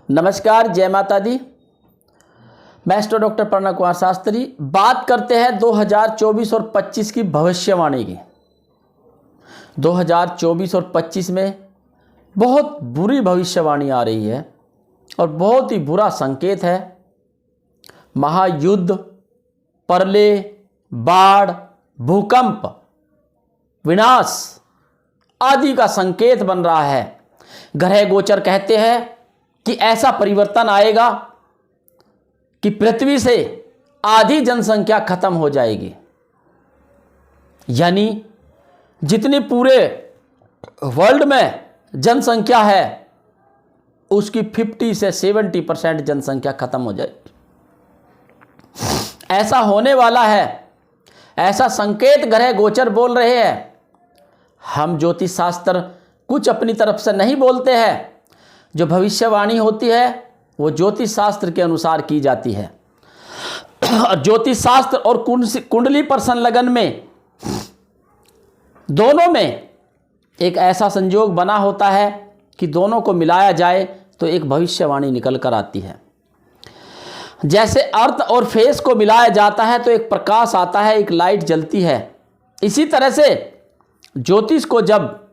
नमस्कार, जय माता दी। मैं एस्ट्रो डॉक्टर प्रणव कुमार शास्त्री। बात करते हैं 2024 और 25 की भविष्यवाणी की। 2024 और 25 में बहुत बुरी भविष्यवाणी आ रही है और बहुत ही बुरा संकेत है। महायुद्ध, प्रलय, बाढ़, भूकंप, विनाश आदि का संकेत बन रहा है। ग्रह गोचर कहते हैं कि ऐसा परिवर्तन आएगा कि पृथ्वी से आधी जनसंख्या खत्म हो जाएगी। यानी जितनी पूरे वर्ल्ड में जनसंख्या है उसकी 50 से 70% जनसंख्या खत्म हो जाएगी। ऐसा होने वाला है, ऐसा संकेत ग्रह गोचर बोल रहे हैं। हम ज्योतिष शास्त्र कुछ अपनी तरफ से नहीं बोलते हैं। जो भविष्यवाणी होती है वो ज्योतिष शास्त्र के अनुसार की जाती है। ज्योतिष शास्त्र और कुंडली पर संलग्न में दोनों में एक ऐसा संयोग बना होता है कि दोनों को मिलाया जाए तो एक भविष्यवाणी निकल कर आती है। जैसे अर्थ और फेस को मिलाया जाता है तो एक प्रकाश आता है, एक लाइट जलती है। इसी तरह से ज्योतिष को जब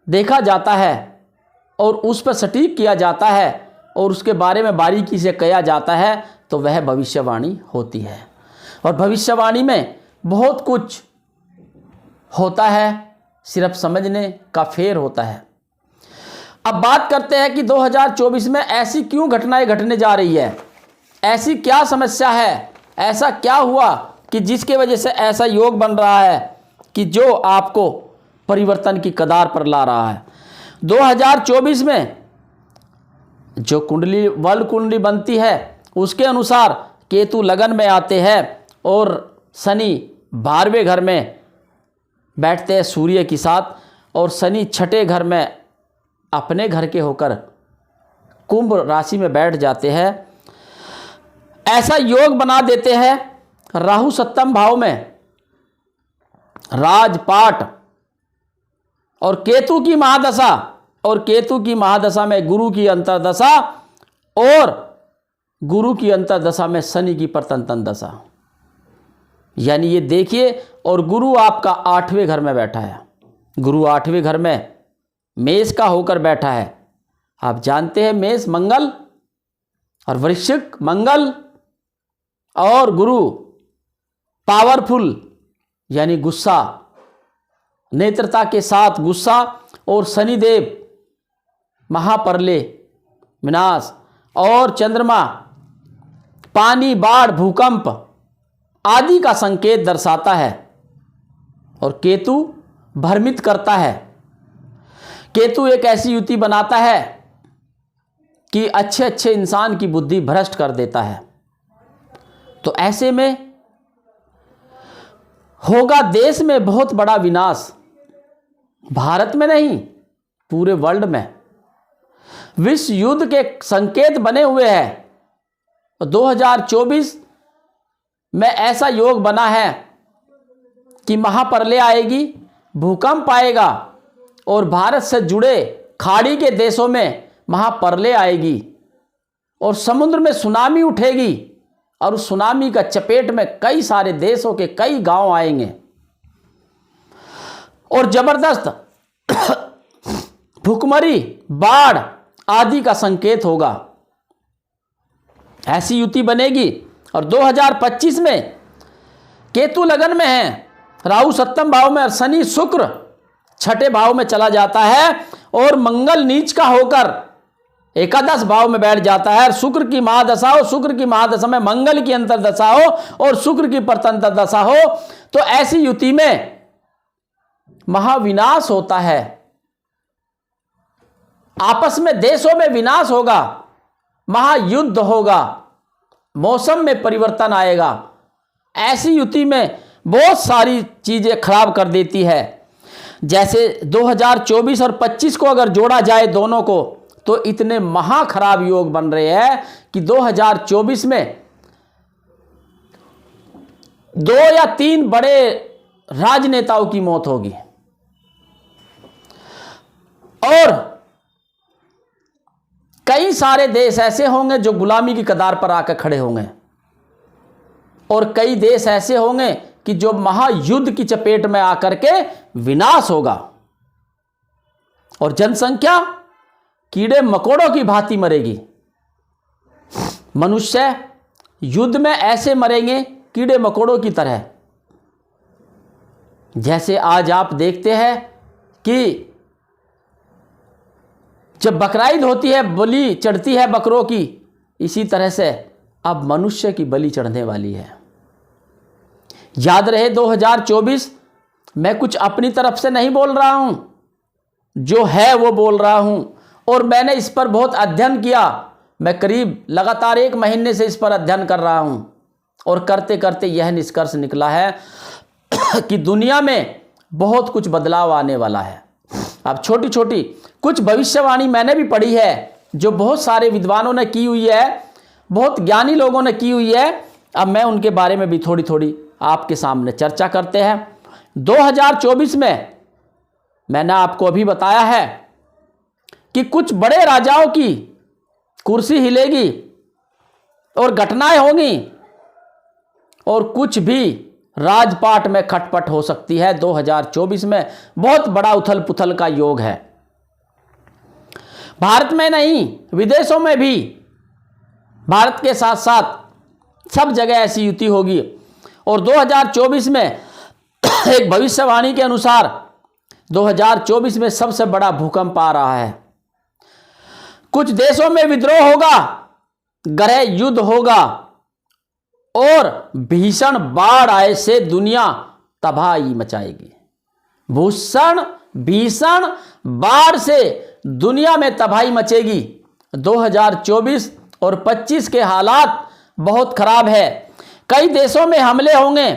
देखा जाता है और उस पर सटीक किया जाता है और उसके बारे में बारीकी से कहा जाता है तो वह भविष्यवाणी होती है। और भविष्यवाणी में बहुत कुछ होता है, सिर्फ समझने का फेर होता है। अब बात करते हैं कि 2024 में ऐसी क्यों घटनाएं घटने जा रही है, ऐसी क्या समस्या है, ऐसा क्या हुआ कि जिसके वजह से ऐसा योग बन रहा है कि जो आपको परिवर्तन की कगार पर ला रहा है। 2024 में जो कुंडली वर्ल्ड कुंडली बनती है उसके अनुसार केतु लगन में आते हैं और शनि 12वें घर में बैठते हैं सूर्य के साथ, और शनि 6ठे घर में अपने घर के होकर कुंभ राशि में बैठ जाते हैं। ऐसा योग बना देते हैं। राहु 7वें भाव में राजपाट और केतु की महादशा, और केतु की महादशा में गुरु की अंतर्दशा, और गुरु की अंतर्दशा में शनि की परतंत्र दशा। यानी ये देखिए, और गुरु आपका 8वें घर में बैठा है। गुरु 8वें घर में मेष का होकर बैठा है। आप जानते हैं मेष मंगल और वृश्चिक मंगल, और गुरु पावरफुल यानी गुस्सा, नेत्रता के साथ गुस्सा, और शनिदेव महाप्रलय विनाश, और चंद्रमा पानी, बाढ़, भूकंप आदि का संकेत दर्शाता है। और केतु भ्रमित करता है। केतु एक ऐसी युति बनाता है कि अच्छे अच्छे इंसान की बुद्धि भ्रष्ट कर देता है। तो ऐसे में होगा देश में बहुत बड़ा विनाश। भारत में नहीं, पूरे वर्ल्ड में विश्व युद्ध के संकेत बने हुए हैं। 2024 में ऐसा योग बना है कि महाप्रलय आएगी, भूकंप आएगा, और भारत से जुड़े खाड़ी के देशों में महाप्रलय आएगी, और समुद्र में सुनामी उठेगी, और उस सुनामी का चपेट में कई सारे देशों के कई गांव आएंगे, और जबरदस्त भूखमरी, बाढ़ आदि का संकेत होगा। ऐसी युति बनेगी। और 2025 में केतु लगन में है, राहु 7वें भाव में, और शनि शुक्र 6ठे भाव में चला जाता है, और मंगल नीच का होकर एकादश भाव में बैठ जाता है। शुक्र की महादशा हो, शुक्र की महादशा में मंगल की अंतर्दशा हो और शुक्र की परतंत्र दशा हो, तो ऐसी युति में महाविनाश होता है। आपस में देशों में विनाश होगा, महायुद्ध होगा, मौसम में परिवर्तन आएगा। ऐसी युति में बहुत सारी चीजें खराब कर देती है। जैसे 2024 और 25 को अगर जोड़ा जाए दोनों को, तो इतने महा खराब योग बन रहे हैं कि 2024 में 2 या 3 बड़े राजनेताओं की मौत होगी। और कई सारे देश ऐसे होंगे जो गुलामी की कगार पर आकर खड़े होंगे, और कई देश ऐसे होंगे कि जो महायुद्ध की चपेट में आकर के विनाश होगा, और जनसंख्या कीड़े मकोड़ों की भांति मरेगी। मनुष्य युद्ध में ऐसे मरेंगे कीड़े मकोड़ों की तरह, जैसे आज आप देखते हैं कि जब बकरीद होती है, बलि चढ़ती है बकरों की, इसी तरह से अब मनुष्य की बलि चढ़ने वाली है। याद रहे 2024 मैं कुछ अपनी तरफ से नहीं बोल रहा हूं, जो है वो बोल रहा हूं, और मैंने इस पर बहुत अध्ययन किया। मैं करीब लगातार 1 महीने से इस पर अध्ययन कर रहा हूं, और करते करते यह निष्कर्ष निकला है कि दुनिया में बहुत कुछ बदलाव आने वाला है। अब छोटी छोटी कुछ भविष्यवाणी मैंने भी पढ़ी है, जो बहुत सारे विद्वानों ने की हुई है, बहुत ज्ञानी लोगों ने की हुई है। अब मैं उनके बारे में भी थोड़ी थोड़ी आपके सामने चर्चा करते हैं। 2024 में मैंने आपको अभी बताया है कि कुछ बड़े राजाओं की कुर्सी हिलेगी और घटनाएं होंगी, और कुछ भी राजपाट में खटपट हो सकती है। 2024 में बहुत बड़ा उथल पुथल का योग है, भारत में नहीं विदेशों में भी। भारत के साथ साथ सब जगह ऐसी युति होगी, और 2024 में एक भविष्यवाणी के अनुसार 2024 में सबसे बड़ा भूकंप आ रहा है। कुछ देशों में विद्रोह होगा, गृह युद्ध होगा, और भीषण बाढ़ आए से दुनिया तबाही मचाएगी। भीषण बाढ़ से दुनिया में तबाही मचेगी। 2024 और 25 के हालात बहुत खराब है। कई देशों में हमले होंगे,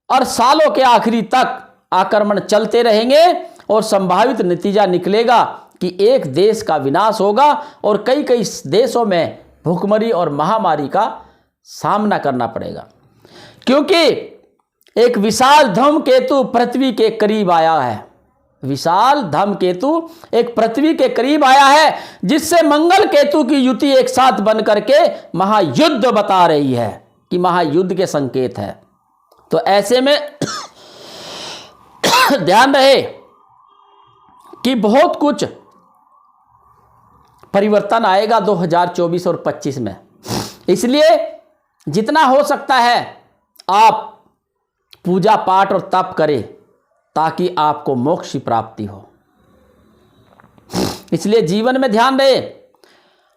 और सालों के आखिरी तक आक्रमण चलते रहेंगे, और संभावित नतीजा निकलेगा कि एक देश का विनाश होगा, और कई कई देशों में भूखमरी और महामारी का सामना करना पड़ेगा, क्योंकि एक विशाल धूमकेतु पृथ्वी के करीब आया है। विशाल धूमकेतु एक पृथ्वी के करीब आया है, जिससे मंगल केतु की युति एक साथ बन करके महायुद्ध बता रही है कि महायुद्ध के संकेत है। तो ऐसे में ध्यान रहे कि बहुत कुछ परिवर्तन आएगा 2024 और 25 में। इसलिए जितना हो सकता है आप पूजा पाठ और तप करें, ताकि आपको मोक्ष की प्राप्ति हो। इसलिए जीवन में ध्यान रहे।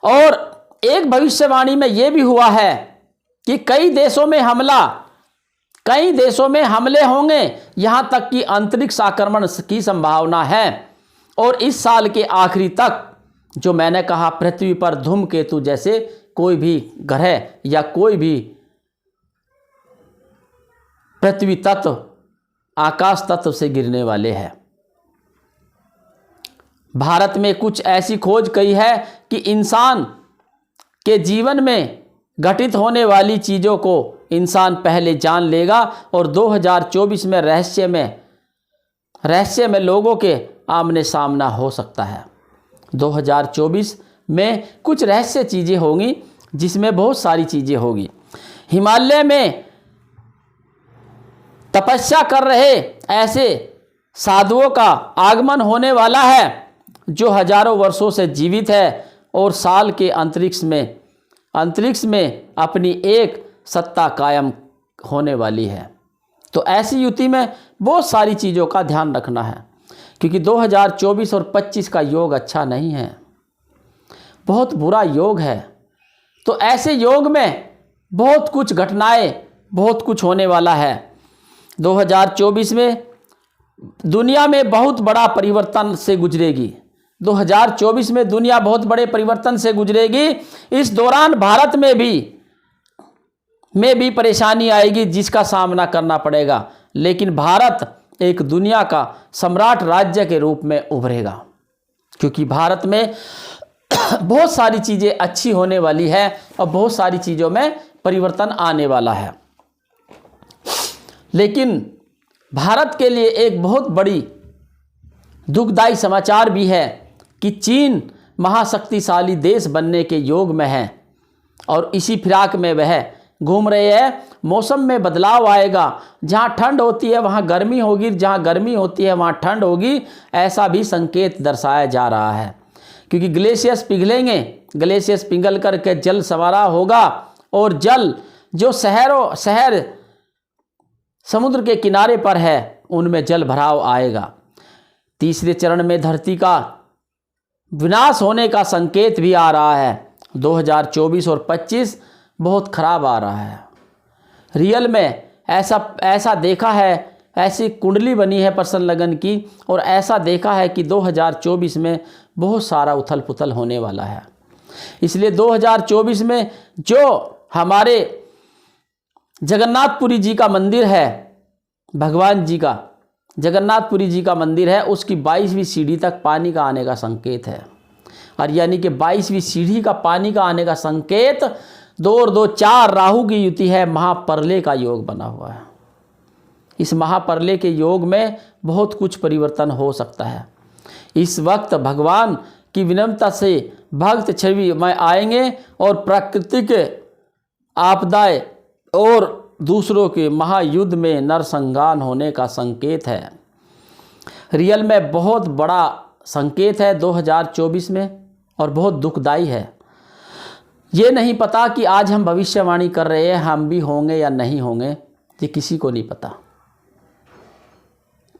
और एक भविष्यवाणी में यह भी हुआ है कि कई देशों में हमले होंगे, यहां तक कि अंतरिक्ष आक्रमण की संभावना है। और इस साल के आखिरी तक, जो मैंने कहा, पृथ्वी पर धूमकेतु जैसे कोई भी ग्रह या कोई भी पृथ्वी तत्व आकाश तत्व से गिरने वाले हैं। भारत में कुछ ऐसी खोज कही है कि इंसान के जीवन में घटित होने वाली चीज़ों को इंसान पहले जान लेगा, और 2024 में रहस्य में लोगों के आमने सामना हो सकता है। 2024 में कुछ रहस्य चीज़ें होंगी, जिसमें बहुत सारी चीज़ें होगी। हिमालय में तपस्या कर रहे ऐसे साधुओं का आगमन होने वाला है, जो हजारों वर्षों से जीवित है, और साल के अंतरिक्ष में अपनी एक सत्ता कायम होने वाली है। तो ऐसी युति में बहुत सारी चीज़ों का ध्यान रखना है, क्योंकि 2024 और 25 का योग अच्छा नहीं है, बहुत बुरा योग है। तो ऐसे योग में बहुत कुछ घटनाएं, बहुत कुछ होने वाला है। 2024 में दुनिया में बहुत बड़ा परिवर्तन से गुजरेगी। 2024 में दुनिया बहुत बड़े परिवर्तन से गुजरेगी। इस दौरान भारत में भी परेशानी आएगी, जिसका सामना करना पड़ेगा। लेकिन भारत एक दुनिया का सम्राट राज्य के रूप में उभरेगा, क्योंकि भारत में बहुत सारी चीज़ें अच्छी होने वाली है, और बहुत सारी चीज़ों में परिवर्तन आने वाला है। लेकिन भारत के लिए एक बहुत बड़ी दुखदायी समाचार भी है कि चीन महाशक्तिशाली देश बनने के योग में हैं और इसी फिराक में वह घूम रहे हैं। मौसम में बदलाव आएगा, जहाँ ठंड होती है वहाँ गर्मी होगी, जहाँ गर्मी होती है वहाँ ठंड होगी, ऐसा भी संकेत दर्शाया जा रहा है। क्योंकि ग्लेशियर्स पिघलेंगे, ग्लेशियर्स पिघल करके जल सवारा होगा और जल जो शहर समुद्र के किनारे पर है उनमें जल भराव आएगा। तीसरे चरण में धरती का विनाश होने का संकेत भी आ रहा है। 2024 और 25 बहुत खराब आ रहा है। रियल में ऐसा देखा है, ऐसी कुंडली बनी है पर्सन लगन की, और ऐसा देखा है कि 2024 में बहुत सारा उथल पुथल होने वाला है। इसलिए 2024 में जो हमारे जगन्नाथपुरी जी का मंदिर है, भगवान जी का जगन्नाथपुरी जी का मंदिर है, उसकी 22वीं सीढ़ी तक पानी का आने का संकेत है। और यानी कि 22वीं सीढ़ी का पानी का आने का संकेत 2 और 2 4 राहु की युति है, महाप्रलय का योग बना हुआ है। इस महाप्रलय के योग में बहुत कुछ परिवर्तन हो सकता है। इस वक्त भगवान की विनम्रता से भक्त छवि में आएंगे और प्राकृतिक आपदाएं और दूसरों के महायुद्ध में नरसंहार होने का संकेत है। रियल में बहुत बड़ा संकेत है 2024 में और बहुत दुखदाई है। ये नहीं पता कि आज हम भविष्यवाणी कर रहे हैं हम भी होंगे या नहीं होंगे, ये किसी को नहीं पता।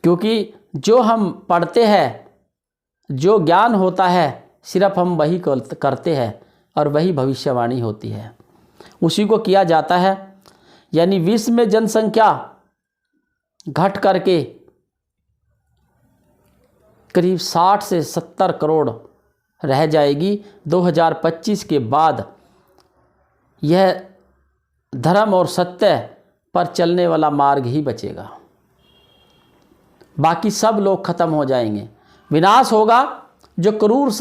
क्योंकि जो हम पढ़ते हैं, जो ज्ञान होता है, सिर्फ हम वही करते हैं और वही भविष्यवाणी होती है, उसी को किया जाता है। यानी विश्व में जनसंख्या घट करके करीब 60 से 70 करोड़ रह जाएगी। 2025 के बाद यह धर्म और सत्य पर चलने वाला मार्ग ही बचेगा, बाकी सब लोग खत्म हो जाएंगे। विनाश होगा, जो क्रूर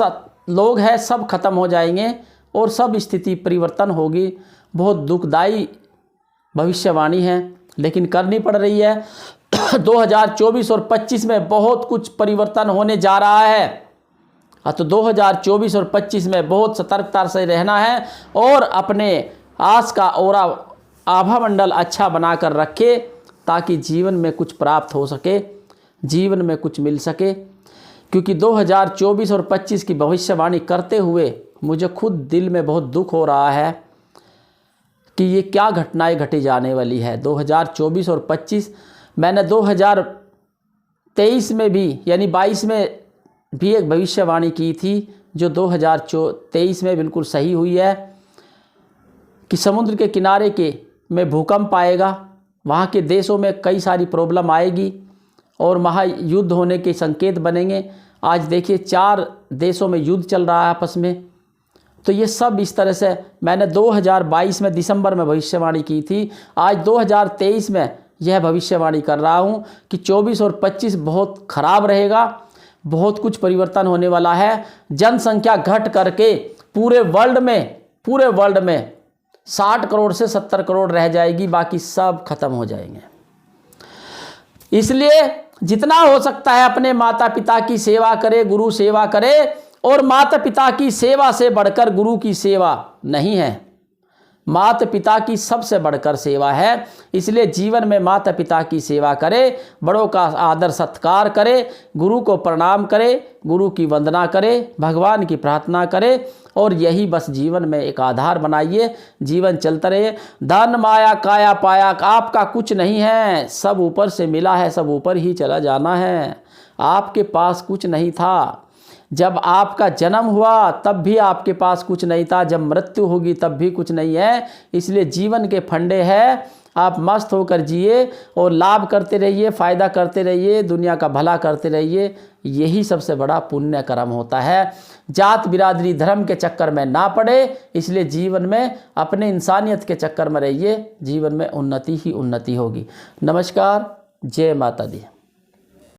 लोग हैं सब खत्म हो जाएंगे और सब स्थिति परिवर्तन होगी। बहुत दुखदाई भविष्यवाणी है, लेकिन करनी पड़ रही है। 2024 और 25 में बहुत कुछ परिवर्तन होने जा रहा है। तो 2024 और 25 में बहुत सतर्कता से रहना है और अपने आस का ओरा आभा मंडल अच्छा बनाकर रखे, ताकि जीवन में कुछ प्राप्त हो सके, जीवन में कुछ मिल सके। क्योंकि 2024 और 25 की भविष्यवाणी करते हुए मुझे खुद दिल में बहुत दुख हो रहा है कि ये क्या घटनाएं घटी जाने वाली है। 2024 और 25 मैंने 2023 में भी यानी 22 में भी एक भविष्यवाणी की थी, जो 2023 में बिल्कुल सही हुई है कि समुद्र के किनारे में भूकंप आएगा, वहाँ के देशों में कई सारी प्रॉब्लम आएगी और महायुद्ध होने के संकेत बनेंगे। आज देखिए 4 देशों में युद्ध चल रहा है आपस में। तो ये सब इस तरह से मैंने 2022 में दिसंबर में भविष्यवाणी की थी। आज 2023 में यह भविष्यवाणी कर रहा हूँ कि 24 और 25 बहुत खराब रहेगा, बहुत कुछ परिवर्तन होने वाला है। जनसंख्या घट करके पूरे वर्ल्ड में 60 करोड़ से 70 करोड़ रह जाएगी, बाकी सब खत्म हो जाएंगे। इसलिए जितना हो सकता है अपने माता पिता की सेवा करे, गुरु सेवा करे, और माता पिता की सेवा से बढ़कर गुरु की सेवा नहीं है। माता पिता की सबसे बढ़कर सेवा है। इसलिए जीवन में माता पिता की सेवा करे, बड़ों का आदर सत्कार करे, गुरु को प्रणाम करे, गुरु की वंदना करे, भगवान की प्रार्थना करे, और यही बस जीवन में एक आधार बनाइए। जीवन चलता रहे। धन माया काया पाया आपका कुछ नहीं है, सब ऊपर से मिला है, सब ऊपर ही चला जाना है। आपके पास कुछ नहीं था। जब आपका जन्म हुआ तब भी आपके पास कुछ नहीं था, जब मृत्यु होगी तब भी कुछ नहीं है। इसलिए जीवन के फंडे हैं, आप मस्त होकर जिए और लाभ करते रहिए, फ़ायदा करते रहिए, दुनिया का भला करते रहिए। यही सबसे बड़ा पुण्य कर्म होता है। जात बिरादरी धर्म के चक्कर में ना पड़े, इसलिए जीवन में अपने इंसानियत के चक्कर में रहिए। जीवन में उन्नति ही उन्नति होगी। नमस्कार, जय माता दी।